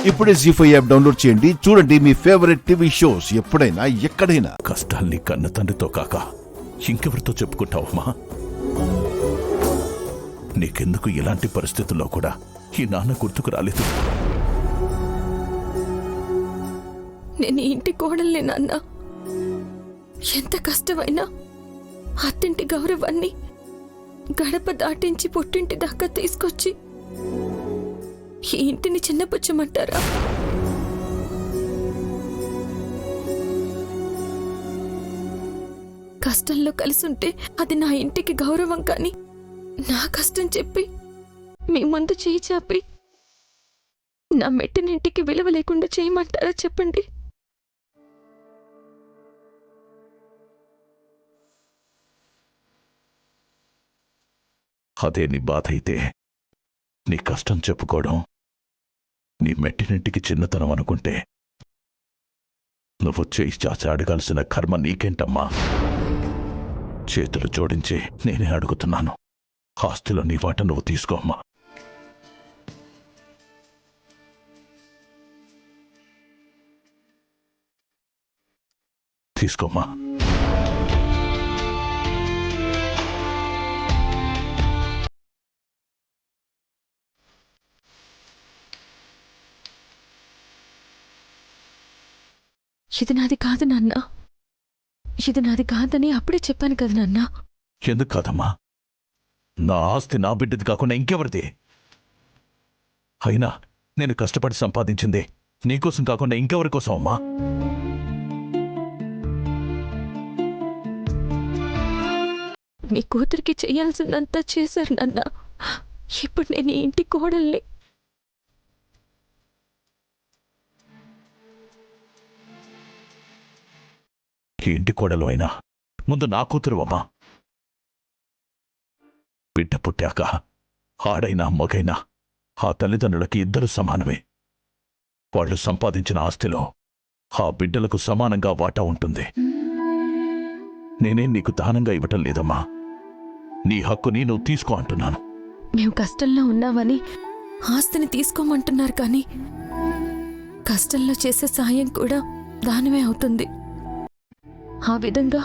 ఇప్పుడే జీ5 app download చేయండి. చూడండి మీ ఫేవరెట్ టీవీ షోస్ ఎప్పుడైనా ఎక్కడైనా. కష్టాల్ని కన్న తండ్రితో కాక ఇంకెవరితో చెప్పుకుంటావమ్మా? నీకెందుకు ఇలాంటి పరిస్థితుల్లో కూడా ఈ నాన్న గుర్తుకు రాలేదు? నేను ఇంటి కోడల్ని నాన్న. ఎంత కష్టమైనా అత్తింటి గౌరవాన్ని గడప దాటించి పుట్టింటి దాకా తీసుకొచ్చి ఈ ఇంటిని చిన్నపుచ్చమంటారా? కష్టంలో కలిసుంటే అది నా ఇంటికి గౌరవం, కానీ నా కష్టం చెప్పి మీ ముందు చేయి చాపి నా మెట్టినింటికి విలువ లేకుండా చేయమంటారా చెప్పండి? అదే నీ బాధ అయితే నీ కష్టం చెప్పుకోవడం నీ మెట్టినింటికి చిన్నతనం అనుకుంటే నువ్వు చేయి చాచి అడగాల్సిన కర్మ నీకేంటమ్మా? చేతులు జోడించి నేనే అడుగుతున్నాను, ఆస్తిలో నీ వాట నువ్వు తీసుకోమ్మా. తీసుకోమ్మా. ఇది నాది కాదు నాన్న, ఇది నాది కాదని అప్పుడే చెప్పాను కదా నాన్న. ఎందుకు కాదమ్మా? నా ఆస్తి నా బిడ్డది కాకుండా ఇంకెవరిది? అయినా నేను కష్టపడి సంపాదించింది నీకోసం కాకుండా ఇంకెవరి కోసం అమ్మా? మీ కూతురికి చేయాల్సిందంతా చేశారు నాన్న. ఇప్పుడు నేను ఈ ఇంటి కోడల్ని. ఈ ఇంటి కోడలు అయినా ముందు నా కూతురు అమ్మా. బిడ్డ పుట్టాక ఆడైనా మగైనా ఆ తల్లిదండ్రులకి ఇద్దరు సమానమే. వాళ్ళు సంపాదించిన ఆస్తిలో ఆ బిడ్డలకు సమానంగా వాటా ఉంటుంది. నేనేం నీకు దానంగా ఇవ్వటం లేదమ్మా, నీ హక్కుని నువ్వు తీసుకో అంటున్నాను. మేము కష్టంలో ఉన్నామని ఆస్తిని తీసుకోమంటున్నారు, కానీ కష్టంలో చేసే సాయం కూడా దానమే అవుతుంది. ఆ విధంగా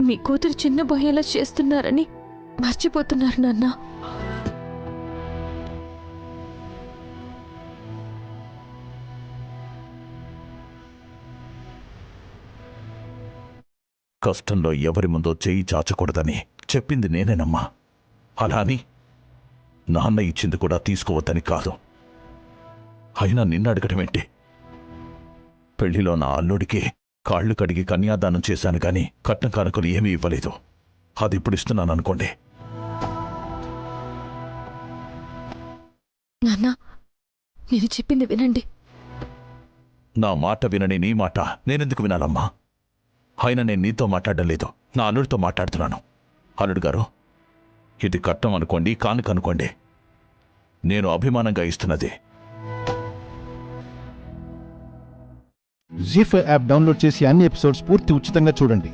మీ కూతురు చిన్నబోయేలా చేస్తున్నారని మర్చిపోతున్నారు నాన్న. కష్టంలో ఎవరి ముందో చేయి చాచకూడదని చెప్పింది నేనేనమ్మా. అలా అని నాన్న ఇచ్చింది కూడా తీసుకోవద్దని కాదు. అయినా నిన్ను అడగటమేంటి? పెళ్లిలో నా అల్లుడికి కాళ్లు కడిగి కన్యాదానం చేశాను గాని కట్నం కానుకలు ఏమీ ఇవ్వలేదు. అది ఇప్పుడు ఇస్తున్నాను అనుకోండి. నాన్న, నేను చెప్పింది వినండి. నా మాట వినని నీ మాట నేనెందుకు వినాలమ్మా? అయినా నేను నీతో మాట్లాడడం లేదు, నా అల్లుడితో మాట్లాడుతున్నాను. అల్లుడు గారు, ఇది కట్నం అనుకోండి, కానుక అనుకోండి, నేను అభిమానంగా ఇస్తున్నది. జీ5 యాప్ డౌన్లోడ్ చేసి అన్ని ఎపిసోడ్స్ పూర్తి ఉచితంగా చూడండి.